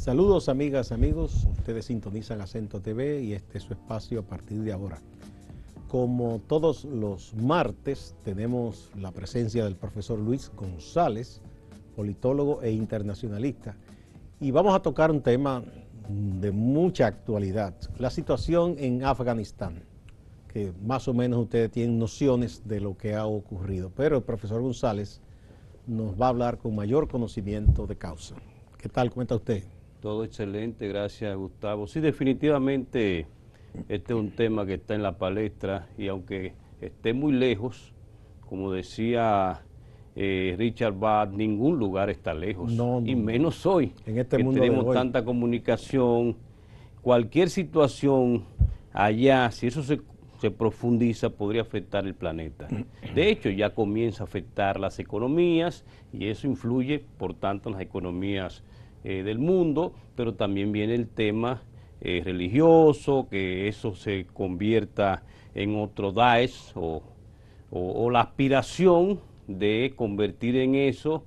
Saludos amigas, amigos, ustedes sintonizan Acento TV y este es su espacio a partir de ahora. Como todos los martes tenemos la presencia del profesor Luis González, politólogo e internacionalista, y vamos a tocar un tema de mucha actualidad, la situación en Afganistán, que más o menos ustedes tienen nociones de lo que ha ocurrido, pero el profesor González nos va a hablar con mayor conocimiento de causa. ¿Qué tal? ¿Cómo está usted? Todo excelente, gracias Gustavo. Sí, definitivamente este es un tema que está en la palestra y aunque esté muy lejos, como decía Richard Bach, ningún lugar está lejos, y menos hoy, en este que mundo tenemos de hoy. Tanta comunicación, cualquier situación allá, si eso se profundiza, podría afectar el planeta. De hecho, ya comienza a afectar las economías y eso influye, por tanto, en las economías del mundo, pero también viene el tema religioso, que eso se convierta en otro Daesh o la aspiración de convertir en eso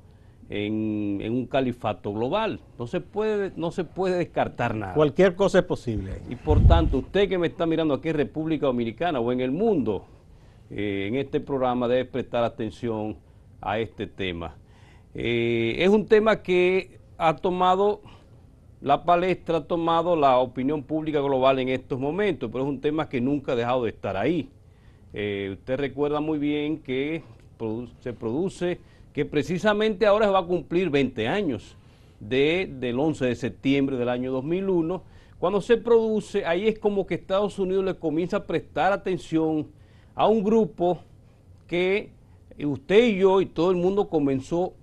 en un califato global. No se puede descartar nada. Cualquier cosa es posible. Y por tanto, usted que me está mirando aquí en República Dominicana o en el mundo, en este programa debe prestar atención a este tema. Es un tema que ha tomado la palestra, ha tomado la opinión pública global en estos momentos, pero es un tema que nunca ha dejado de estar ahí. Usted recuerda muy bien que se produce, que precisamente ahora se va a cumplir 20 años del 11 de septiembre del año 2001. Cuando se produce, ahí es como que Estados Unidos le comienza a prestar atención a un grupo que usted y yo y todo el mundo comenzó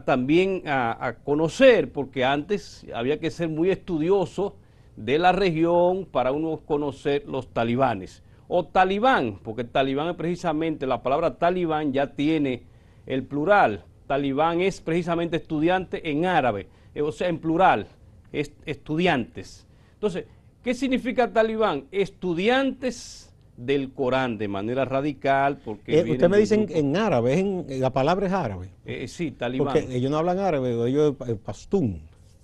también a conocer, porque antes había que ser muy estudioso de la región para uno conocer los talibanes, o talibán, porque talibán es precisamente, la palabra talibán ya tiene el plural, talibán es precisamente estudiante en árabe, o sea, en plural, es estudiantes. Entonces, ¿qué significa talibán? Estudiantes del Corán de manera radical, porque usted me dice en árabe, la palabra es árabe. Sí, talibán. Porque ellos no hablan árabe, ellos pastún.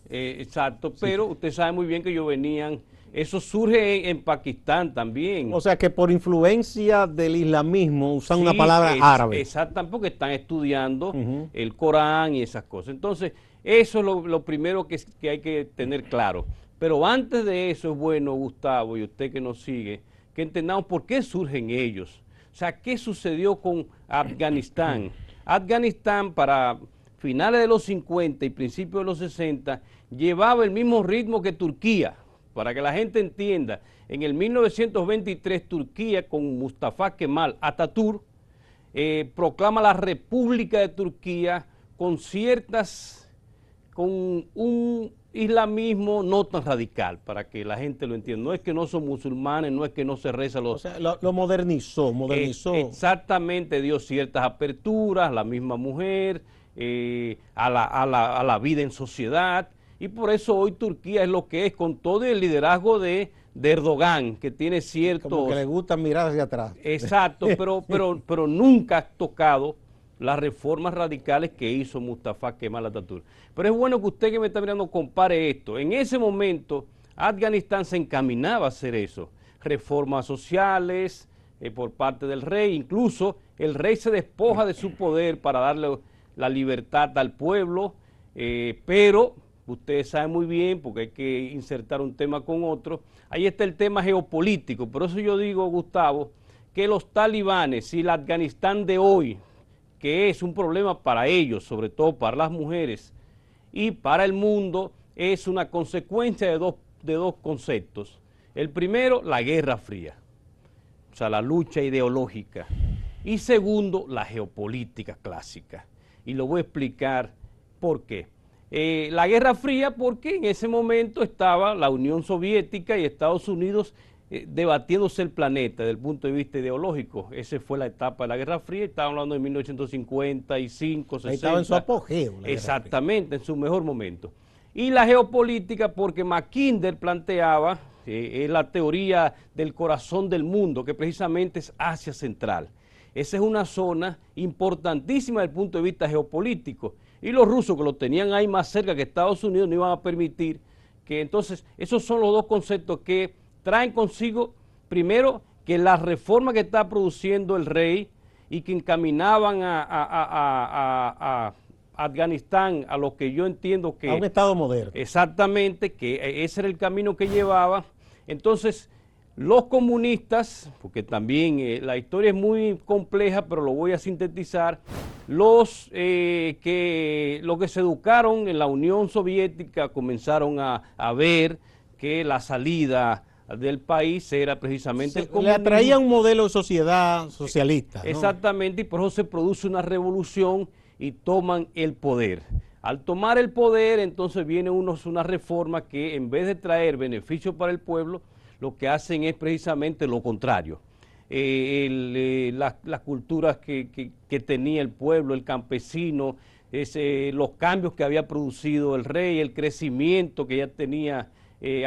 Exacto, Sí. pero usted sabe muy bien que ellos venían, eso surge en Pakistán también. O sea que por influencia del islamismo usan una palabra árabe. Exactamente, porque están estudiando el Corán y esas cosas. Entonces, eso es lo primero que hay que tener claro. Pero antes de eso es bueno, Gustavo, y usted que nos sigue, que entendamos por qué surgen ellos. O sea, ¿qué sucedió con Afganistán? Afganistán para finales de los 50 y principios de los 60 llevaba el mismo ritmo que Turquía. Para que la gente entienda, en el 1923 Turquía con Mustafa Kemal Atatürk proclama la República de Turquía con un islamismo no tan radical, para que la gente lo entienda. No es que no son musulmanes, no es que no se reza los... O sea, lo modernizó. Exactamente, dio ciertas aperturas, la misma mujer, a la vida en sociedad, y por eso hoy Turquía es lo que es, con todo el liderazgo de Erdogan, que tiene ciertos... Como que le gusta mirar hacia atrás. Exacto, pero nunca ha tocado las reformas radicales que hizo Mustafa Kemal Atatürk. Pero es bueno que usted que me está mirando compare esto. En ese momento, Afganistán se encaminaba a hacer eso. Reformas sociales por parte del rey. Incluso el rey se despoja de su poder para darle la libertad al pueblo. Pero ustedes saben muy bien, porque hay que insertar un tema con otro. Ahí está el tema geopolítico. Por eso yo digo, Gustavo, que los talibanes y el Afganistán de hoy, que es un problema para ellos, sobre todo para las mujeres y para el mundo, es una consecuencia de dos conceptos. El primero, la Guerra Fría, o sea, la lucha ideológica. Y segundo, la geopolítica clásica. Y lo voy a explicar por qué. La Guerra Fría porque en ese momento estaba la Unión Soviética y Estados Unidos debatiéndose el planeta desde el punto de vista ideológico. Esa fue la etapa de la Guerra Fría, estaba hablando de 1955, 60. Ahí estaba en su apogeo. Exactamente, en su mejor momento. Y la geopolítica porque Mackinder planteaba la teoría del corazón del mundo, que precisamente es Asia Central. esa es una zona importantísima desde el punto de vista geopolítico. Y los rusos, que lo tenían ahí más cerca que Estados Unidos, no iban a permitir que entonces, esos son los dos conceptos que traen consigo, primero, que la reforma que está produciendo el rey y que encaminaban a Afganistán a lo que yo entiendo que... A un Estado moderno. Exactamente, que ese era el camino que llevaba. Entonces, los comunistas, porque también la historia es muy compleja, pero lo voy a sintetizar, los que se educaron en la Unión Soviética comenzaron a ver que la salida del país era precisamente el comunismo. Le atraía un modelo de sociedad socialista, ¿no? Exactamente, y por eso se produce una revolución y toman el poder. Al tomar el poder, entonces viene una reforma que en vez de traer beneficios para el pueblo, lo que hacen es precisamente lo contrario. Las culturas que tenía el pueblo, el campesino, los cambios que había producido el rey, el crecimiento que ya tenía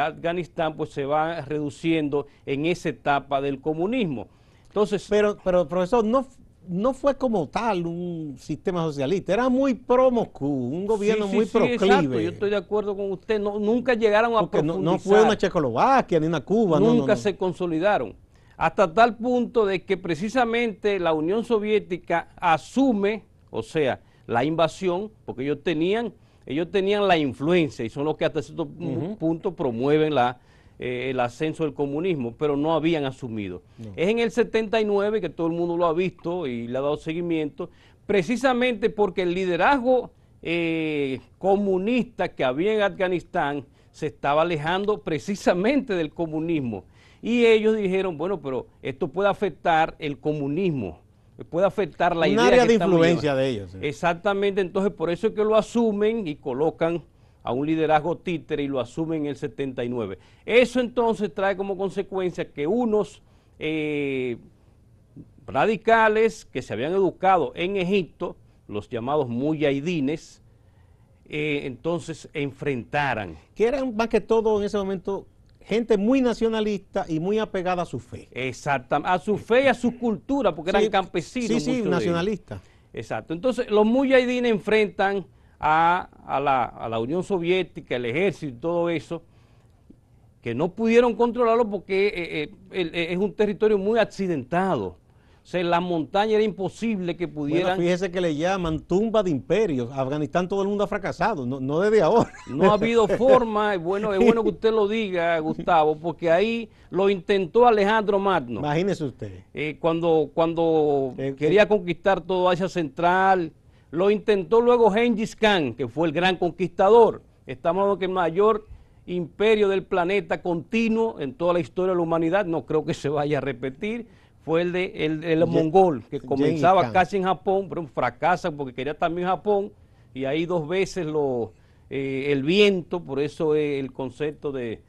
Afganistán, pues se va reduciendo en esa etapa del comunismo. Entonces, pero profesor, no fue como tal un sistema socialista, era muy pro-Moscú, un gobierno muy proclive. Exacto, yo estoy de acuerdo con usted, nunca llegaron a profundizar. No fue una Checoslovaquia ni una Cuba. Nunca se consolidaron, hasta tal punto de que precisamente la Unión Soviética asume, o sea, la invasión, porque ellos tenían la influencia y son los que hasta cierto punto promueven el ascenso del comunismo, pero no habían asumido. No. Es en el 79 que todo el mundo lo ha visto y le ha dado seguimiento, precisamente porque el liderazgo comunista que había en Afganistán se estaba alejando precisamente del comunismo. Y ellos dijeron, bueno, pero esto puede afectar el comunismo, puede afectar la idea. Un área de influencia de ellos. Sí. Exactamente, entonces por eso es que lo asumen y colocan a un liderazgo títere y lo asumen en el 79. Eso entonces trae como consecuencia que unos radicales que se habían educado en Egipto, los llamados muyahidines, entonces enfrentaran. Que eran más que todo en ese momento gente muy nacionalista y muy apegada a su fe. Exactamente, a su fe y a su cultura, porque eran campesinos. Sí, nacionalistas. Exacto, entonces los muyahidines enfrentan a la Unión Soviética, el ejército y todo eso, que no pudieron controlarlo porque es un territorio muy accidentado. O sea, en la montaña era imposible que pudieran... Bueno, fíjese que le llaman tumba de imperios. Afganistán todo el mundo ha fracasado, no desde ahora. No ha habido forma, es bueno que usted lo diga, Gustavo, porque ahí lo intentó Alejandro Magno. Imagínese usted. Cuando quería conquistar toda Asia Central, lo intentó luego Gengis Khan, que fue el gran conquistador. Estamos hablando que el mayor imperio del planeta continuo en toda la historia de la humanidad, no creo que se vaya a repetir, fue el mongol, que comenzaba casi en Japón, pero fracasa porque quería también Japón, y ahí 2 veces el viento, por eso el concepto de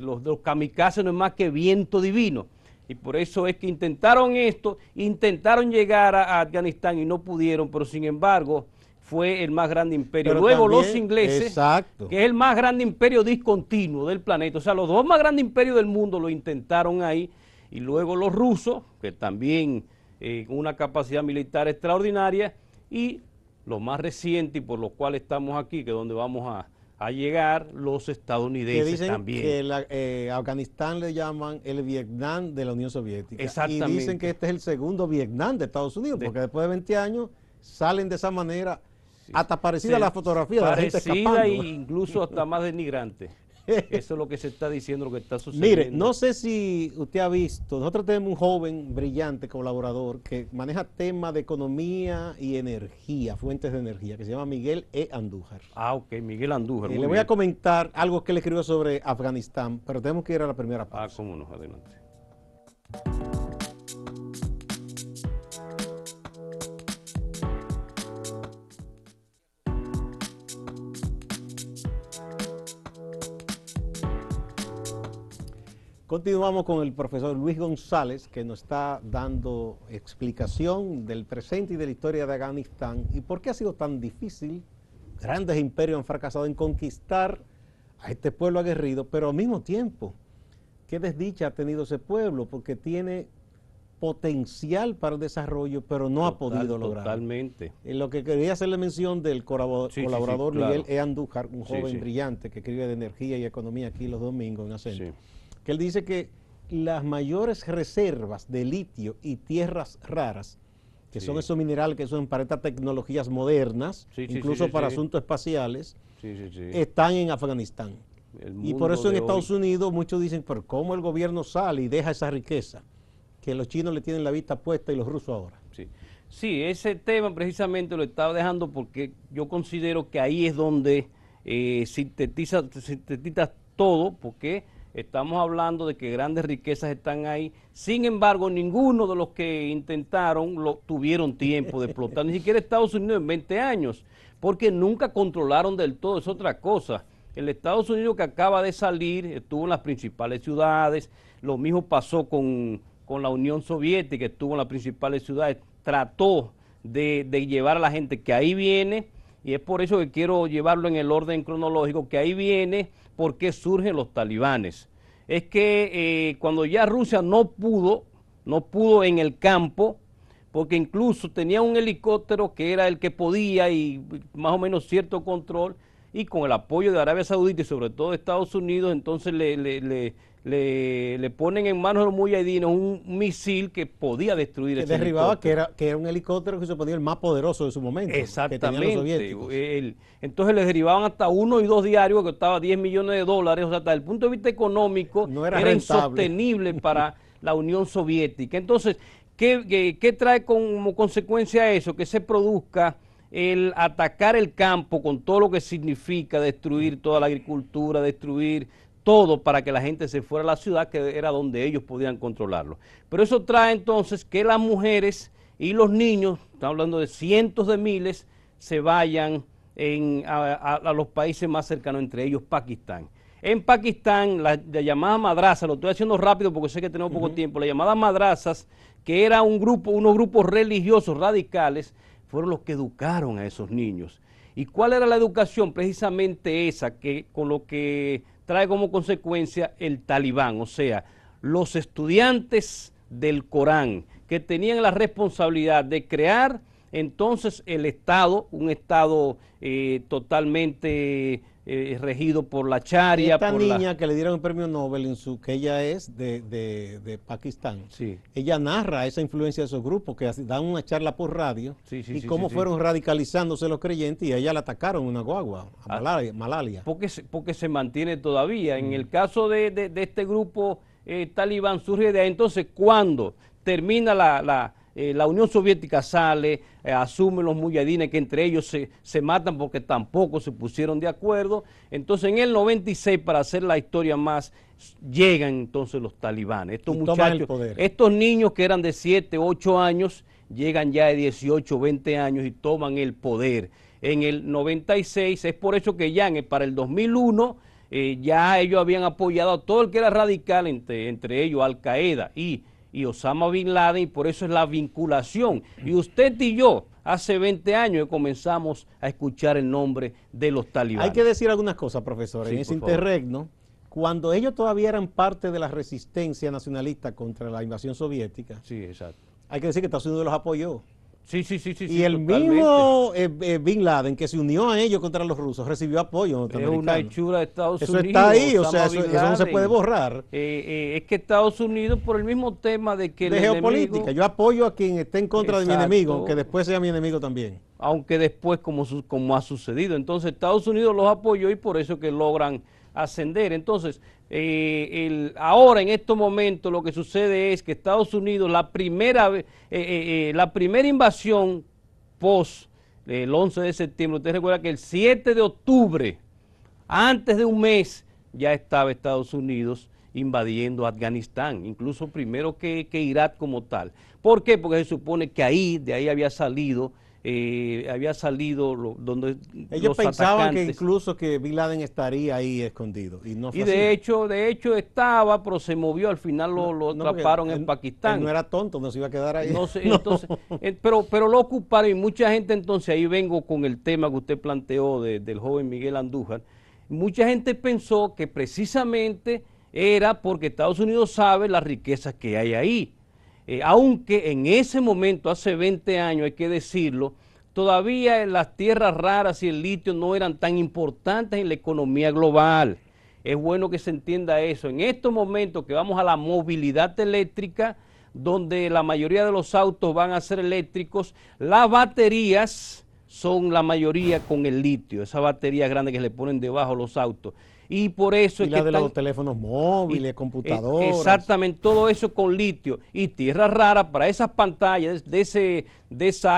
los kamikazes no es más que viento divino. Y por eso es que intentaron esto, intentaron llegar a Afganistán y no pudieron, pero sin embargo fue el más grande imperio. Pero luego también, los ingleses, exacto, que es el más grande imperio discontinuo del planeta, o sea, los 2 más grandes imperios del mundo lo intentaron ahí, y luego los rusos, que también con una capacidad militar extraordinaria, y lo más reciente y por lo cual estamos aquí, que es donde vamos a llegar, los estadounidenses que dicen también. Que Afganistán le llaman el Vietnam de la Unión Soviética. Exactamente. Y dicen que este es el segundo Vietnam de Estados Unidos, porque después de 20 años salen de esa manera, hasta parecida a la fotografía de la gente escapando. Parecida e incluso hasta más denigrante. Eso es lo que se está diciendo, lo que está sucediendo. Mire, no sé si usted ha visto, nosotros tenemos un joven brillante colaborador que maneja temas de economía y energía, fuentes de energía, que se llama Miguel E. Andújar. Ah, ok, Miguel Andújar. Le voy a comentar algo que él escribió sobre Afganistán, pero tenemos que ir a la primera pausa. Ah, cómo no, adelante. Continuamos con el profesor Luis González, que nos está dando explicación del presente y de la historia de Afganistán y por qué ha sido tan difícil. Grandes imperios han fracasado en conquistar a este pueblo aguerrido, pero al mismo tiempo, qué desdicha ha tenido ese pueblo, porque tiene potencial para el desarrollo, pero no ha podido lograrlo. Totalmente. Lo que quería hacerle mención del colaborador claro. Miguel E. Andújar, un joven sí. brillante que escribe de energía y economía aquí los domingos en Acento, Sí. que él dice que las mayores reservas de litio y tierras raras, que son esos minerales que son para estas tecnologías modernas, incluso para asuntos espaciales, están en Afganistán. Y por eso en Estados Unidos muchos dicen, pero ¿cómo el gobierno sale y deja esa riqueza? Que los chinos le tienen la vista puesta y los rusos ahora. Sí, ese tema precisamente lo estaba dejando porque yo considero que ahí es donde sintetizas todo, porque estamos hablando de que grandes riquezas están ahí. Sin embargo, ninguno de los que intentaron tuvieron tiempo de explotar, ni siquiera Estados Unidos en 20 años, porque nunca controlaron del todo, es otra cosa. El Estados Unidos que acaba de salir estuvo en las principales ciudades, lo mismo pasó con la Unión Soviética, estuvo en las principales ciudades, trató de llevar a la gente que ahí viene, y es por eso que quiero llevarlo en el orden cronológico, que ahí viene porque surgen los talibanes. Es que cuando ya Rusia no pudo en el campo, porque incluso tenía un helicóptero que era el que podía y más o menos cierto control, y con el apoyo de Arabia Saudita y sobre todo de Estados Unidos, entonces le ponen en manos de los muyahidines un misil que podía destruir ese derribaba, helicóptero. que era un helicóptero que se ponía el más poderoso de su momento. Exactamente. Entonces le derribaban hasta 1 y 2 diarios, que costaba $10 millones, o sea, desde el punto de vista económico no era insostenible para la Unión Soviética. Entonces, ¿qué trae como consecuencia eso? Que se produzca el atacar el campo con todo lo que significa destruir toda la agricultura, destruir todo para que la gente se fuera a la ciudad, que era donde ellos podían controlarlo. Pero eso trae entonces que las mujeres y los niños, estamos hablando de cientos de miles, se vayan a los países más cercanos, entre ellos Pakistán. En Pakistán, la llamada madraza, lo estoy haciendo rápido porque sé que tenemos poco tiempo, la llamada madrazas, que era unos grupos religiosos radicales, fueron los que educaron a esos niños. ¿Y cuál era la educación? Precisamente esa, que con lo que trae como consecuencia el talibán, o sea, los estudiantes del Corán, que tenían la responsabilidad de crear entonces el Estado, un Estado totalmente regido por la Sharia. Esta niña que le dieron el premio Nobel, que ella es de Pakistán, ella narra esa influencia de esos grupos que dan una charla por radio y cómo fueron radicalizándose los creyentes, y a ella la atacaron una guagua, a Malalia. Porque se mantiene todavía. En el caso de este grupo talibán surge de ahí. Entonces, cuando termina la Unión Soviética, sale, asumen los muyahidines, que entre ellos se matan porque tampoco se pusieron de acuerdo. Entonces en el 96, para hacer la historia más, llegan entonces los talibanes. Estos muchachos, estos niños que eran de 7, 8 años, llegan ya de 18, 20 años y toman el poder. En el 96, es por eso que ya para el 2001, ya ellos habían apoyado a todo el que era radical, entre ellos Al Qaeda y Osama Bin Laden, y por eso es la vinculación. Y usted y yo, hace 20 años que comenzamos a escuchar el nombre de los talibanes. Hay que decir algunas cosas, profesor, en ese interregno, cuando ellos todavía eran parte de la resistencia nacionalista contra la invasión soviética, hay que decir que Estados Unidos los apoyó. Y el mismo Bin Laden, que se unió a ellos contra los rusos, recibió apoyo norteamericano. Es una hechura de Estados Unidos. Eso está ahí, o sea, eso no se puede borrar. Es que Estados Unidos, por el mismo tema de que de geopolítica, yo apoyo a quien esté en contra de mi enemigo, aunque después sea mi enemigo también. Aunque después, como ha sucedido. Entonces Estados Unidos los apoyó y por eso que logran ascender. Entonces, ahora en estos momentos lo que sucede es que Estados Unidos, la primera invasión post el 11 de septiembre, usted recuerda que el 7 de octubre, antes de un mes, ya estaba Estados Unidos invadiendo Afganistán, incluso primero que Irak como tal. ¿Por qué? Porque se supone que de ahí había salido donde ellos pensaban atacantes, que incluso que Bin Laden estaría ahí escondido, y no fue así. de hecho estaba, pero se movió, al final lo atraparon en Pakistán. Él no era tonto, no se iba a quedar ahí. No sé, entonces, pero lo ocuparon, y mucha gente, entonces ahí vengo con el tema que usted planteó del joven Miguel Andújar. Mucha gente pensó que precisamente era porque Estados Unidos sabe las riquezas que hay ahí. aunque en ese momento, hace 20 años, hay que decirlo, todavía las tierras raras y el litio no eran tan importantes en la economía global. Es bueno que se entienda eso. En estos momentos que vamos a la movilidad eléctrica, donde la mayoría de los autos van a ser eléctricos, las baterías son la mayoría con el litio, esa batería grande que le ponen debajo los autos. Y por eso y es la que de los teléfonos móviles, computadoras. Exactamente, todo eso con litio. Y tierras raras para esas pantallas de ese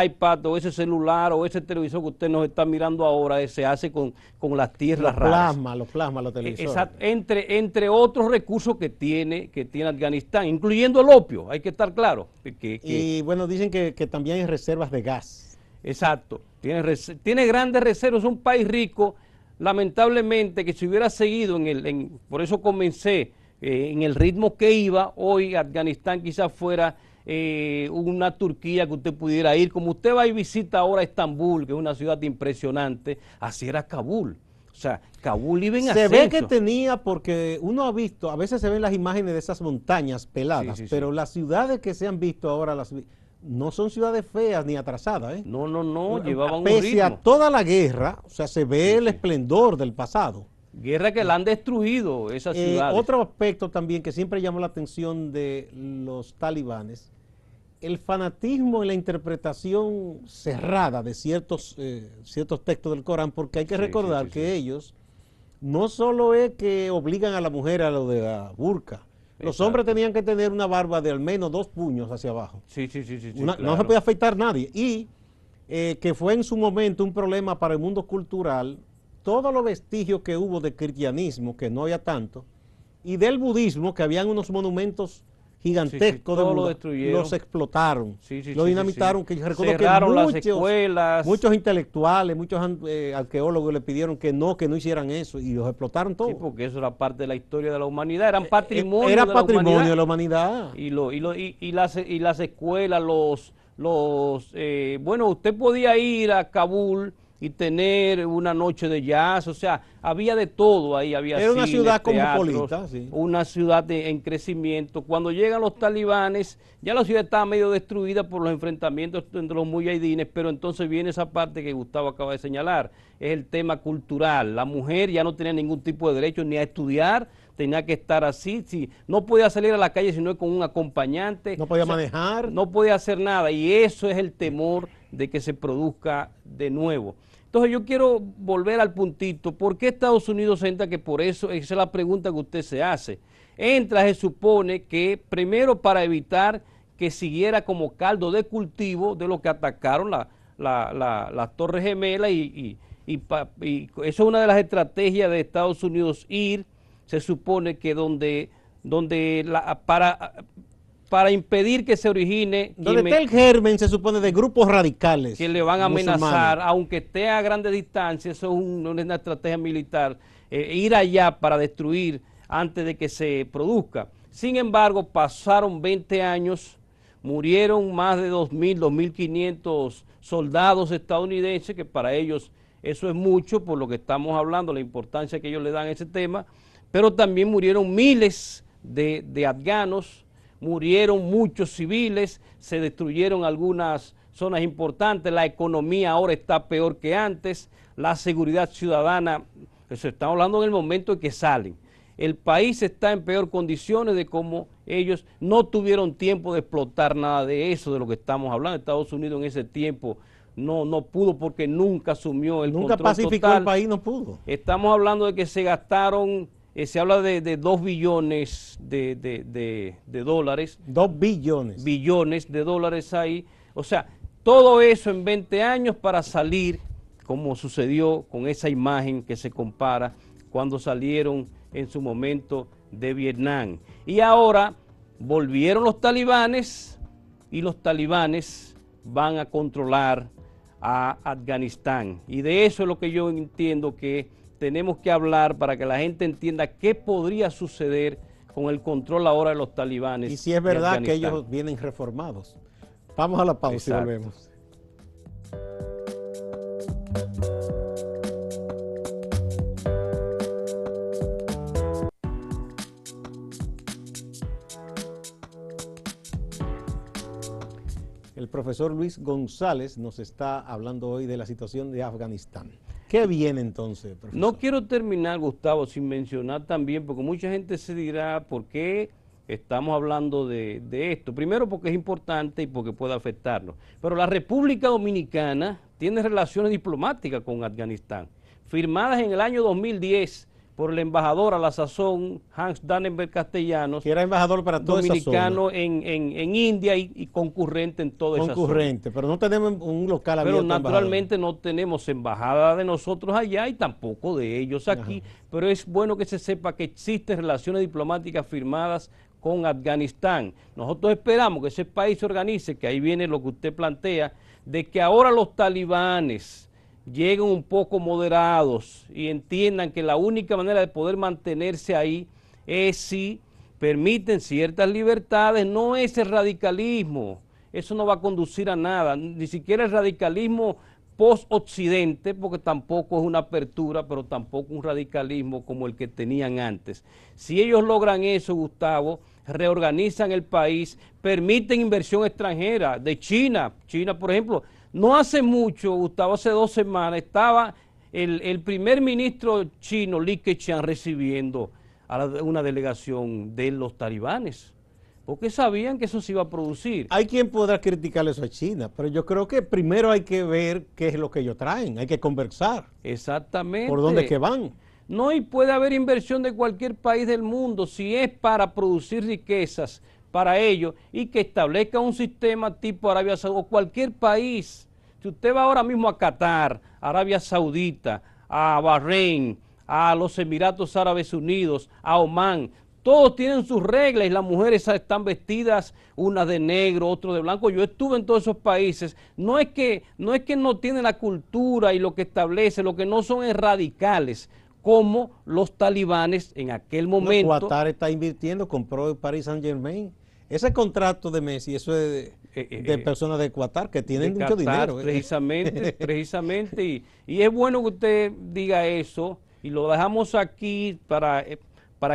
iPad o ese celular o ese televisor que usted nos está mirando ahora, se hace con las tierras raras. Los plasmas, los televisores. Exacto, entre otros recursos que tiene Afganistán, incluyendo el opio, hay que estar claro. Y bueno, dicen que también hay reservas de gas. Exacto, tiene grandes reservas, es un país rico. Lamentablemente que si hubiera seguido por eso comencé, en el ritmo que iba, hoy Afganistán quizás fuera una Turquía que usted pudiera ir, como usted va y visita ahora Estambul, que es una ciudad impresionante, así era Kabul. O sea, Kabul iba en ascenso. Se ve que tenía, porque uno ha visto, a veces se ven las imágenes de esas montañas peladas, sí, pero las ciudades que se han visto ahora, no son ciudades feas ni atrasadas, ¿eh? No, llevaban un pese ritmo. a toda la guerra, o sea, se ve el esplendor del pasado. Guerra que la han destruido esas ciudades. Otro aspecto también que siempre llamó la atención de los talibanes, el fanatismo en la interpretación cerrada de ciertos textos del Corán, porque hay que recordar que ellos no solo es que obligan a la mujer a lo de la burka. Los hombres tenían que tener una barba de al menos 2 puños hacia abajo. Claro. No se podía afeitar nadie. Y que fue en su momento un problema para el mundo cultural, todos los vestigios que hubo de cristianismo, que no había tanto, y del budismo, que habían unos monumentos gigantescos de Buda, lo destruyeron. Los explotaron, lo dinamitaron, que yo recuerdo cerraron que las escuelas. Muchos intelectuales, muchos arqueólogos le pidieron que no hicieran eso, y los explotaron todos. Sí, porque eso era parte de la historia de la humanidad, eran patrimonio de la humanidad. Y las escuelas, bueno, usted podía ir a Kabul y tener una noche de jazz, o sea, había de todo ahí, había era una ciudad teatros, cosmopolita, sí. Una ciudad en crecimiento. Cuando llegan los talibanes, ya la ciudad estaba medio destruida por los enfrentamientos entre los mujahidines, pero entonces viene esa parte que Gustavo acaba de señalar, es el tema cultural. La mujer ya no tenía ningún tipo de derecho ni a estudiar, tenía que estar así, sí, no podía salir a la calle sino con un acompañante. No podía manejar. No podía hacer nada, y eso es el temor de que se produzca de nuevo. Entonces yo quiero volver al puntito, ¿por qué Estados Unidos entra? Que por eso, esa es la pregunta que usted se hace. Entra, se supone que primero para evitar que siguiera como caldo de cultivo de lo que atacaron las Torres Gemelas y eso es una de las estrategias de Estados Unidos, se supone que para impedir que se origine... Donde está el germen, se supone, de grupos radicales. Que le van a amenazar, aunque esté a grandes distancias, eso es una estrategia militar, ir allá para destruir antes de que se produzca. Sin embargo, pasaron 20 años, murieron más de 2.000, 2.500 soldados estadounidenses, que para ellos eso es mucho, por lo que estamos hablando, la importancia que ellos le dan a ese tema, pero también murieron miles de afganos, murieron muchos civiles, se destruyeron algunas zonas importantes, la economía ahora está peor que antes, la seguridad ciudadana, eso estamos hablando en el momento en que salen. El país está en peor condiciones de cómo ellos no tuvieron tiempo de explotar nada de eso, de lo que estamos hablando. Estados Unidos en ese tiempo no pudo porque nunca asumió el control total. Nunca pacificó el país, no pudo. Estamos hablando de que se gastaron... se habla de 2 billones de dólares. 2 billones. Billones de dólares ahí. O sea, todo eso en 20 años para salir, como sucedió con esa imagen que se compara cuando salieron en su momento de Vietnam. Y ahora volvieron los talibanes y los talibanes van a controlar a Afganistán. Y de eso es lo que yo entiendo que tenemos que hablar para que la gente entienda qué podría suceder con el control ahora de los talibanes. Y si es verdad que ellos vienen reformados. Vamos a la pausa. Exacto. Y volvemos. profesor Luis González nos está hablando hoy de la situación de Afganistán. ¿Qué viene entonces, profesor? No quiero terminar, Gustavo, sin mencionar también, porque mucha gente se dirá, ¿por qué estamos hablando de esto? Primero porque es importante y porque puede afectarnos. Pero la República Dominicana tiene relaciones diplomáticas con Afganistán, firmadas en el año 2010 por el embajador a la sazón, Hans Dannenberg Castellanos, que era embajador para toda dominicano esa zona. en India y concurrente en toda esa zona. Concurrente, pero no tenemos un local abierto. Pero naturalmente no tenemos embajada de nosotros allá y tampoco de ellos aquí, pero es bueno que se sepa que existen relaciones diplomáticas firmadas con Afganistán. Nosotros esperamos que ese país se organice, que ahí viene lo que usted plantea, de que ahora los talibanes lleguen un poco moderados y entiendan que la única manera de poder mantenerse ahí es si permiten ciertas libertades, no es el radicalismo, eso no va a conducir a nada, ni siquiera el radicalismo post-occidente, porque tampoco es una apertura, pero tampoco un radicalismo como el que tenían antes. Si ellos logran eso, Gustavo, reorganizan el país, permiten inversión extranjera de China. China, por ejemplo, no hace mucho, Gustavo, hace 2 semanas, estaba el primer ministro chino, Li Keqiang, recibiendo a una delegación de los talibanes, porque sabían que eso se iba a producir. Hay quien podrá criticar eso a China, pero yo creo que primero hay que ver qué es lo que ellos traen, hay que conversar. Exactamente. ¿Por dónde es que van? No, y puede haber inversión de cualquier país del mundo si es para producir riquezas para ellos y que establezca un sistema tipo Arabia Saudita o cualquier país. Si usted va ahora mismo a Qatar, Arabia Saudita, a Bahrein, a los Emiratos Árabes Unidos, a Omán, todos tienen sus reglas y las mujeres están vestidas, unas de negro, otras de blanco. Yo estuve en todos esos países. No es que no tienen la cultura y lo que establece, lo que no son es radicales, como los talibanes en aquel momento. Qatar está invirtiendo, compró el Paris Saint-Germain. Ese contrato de Messi, eso es de personas de Qatar que tienen mucho dinero. Precisamente, y es bueno que usted diga eso, y lo dejamos aquí para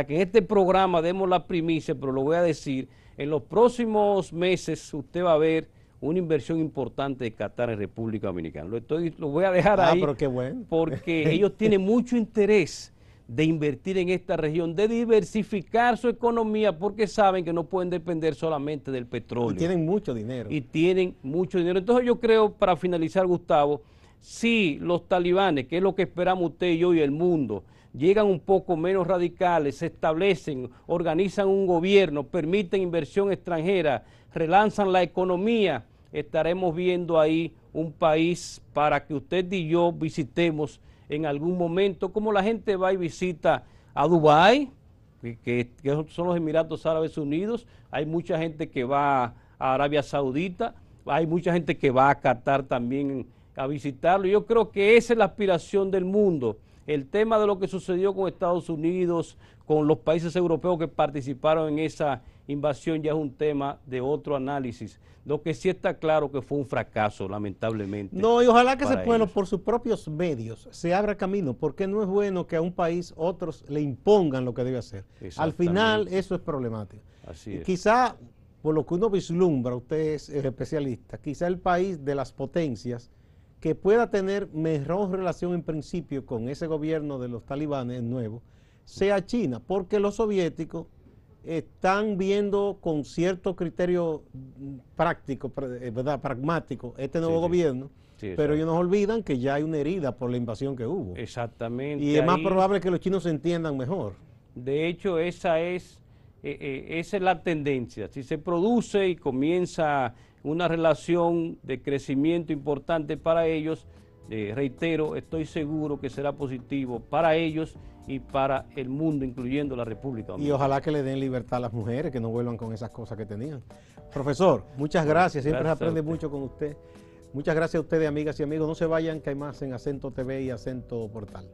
que en este programa demos la primicia, pero lo voy a decir, en los próximos meses usted va a ver una inversión importante de Qatar en República Dominicana. Lo voy a dejar ahí, pero qué bueno. porque ellos tienen mucho interés de invertir en esta región, de diversificar su economía, porque saben que no pueden depender solamente del petróleo. Y tienen mucho dinero. Y tienen mucho dinero. Entonces yo creo, para finalizar, Gustavo, si los talibanes, que es lo que esperamos usted y yo y el mundo, llegan un poco menos radicales, se establecen, organizan un gobierno, permiten inversión extranjera, relanzan la economía, estaremos viendo ahí un país para que usted y yo visitemos en algún momento, como la gente va y visita a Dubái, que son los Emiratos Árabes Unidos, hay mucha gente que va a Arabia Saudita, hay mucha gente que va a Qatar también a visitarlo. Yo creo que esa es la aspiración del mundo. El tema de lo que sucedió con Estados Unidos, con los países europeos que participaron en esa invasión, ya es un tema de otro análisis. Lo que sí está claro que fue un fracaso, lamentablemente. No, y ojalá que ese pueblo por sus propios medios se abra camino, porque no es bueno que a un país otros le impongan lo que debe hacer. Al final eso es problemático. Así es. Quizá, por lo que uno vislumbra, usted es especialista, quizá el país de las potencias que pueda tener mejor relación en principio con ese gobierno de los talibanes nuevo, sea China, porque los soviéticos están viendo con cierto criterio práctico, ¿verdad? Pragmático, este nuevo gobierno, pero ellos no olvidan que ya hay una herida por la invasión que hubo. Exactamente. Y es más probable que los chinos se entiendan mejor. De hecho, esa es la tendencia. Si se produce y comienza una relación de crecimiento importante para ellos, reitero, estoy seguro que será positivo para ellos y para el mundo, incluyendo la República Dominicana. Y ojalá que le den libertad a las mujeres, que no vuelvan con esas cosas que tenían. Profesor, muchas gracias, siempre se aprende mucho con usted. Muchas gracias a ustedes, amigas y amigos. No se vayan, que hay más en Acento TV y Acento Portal.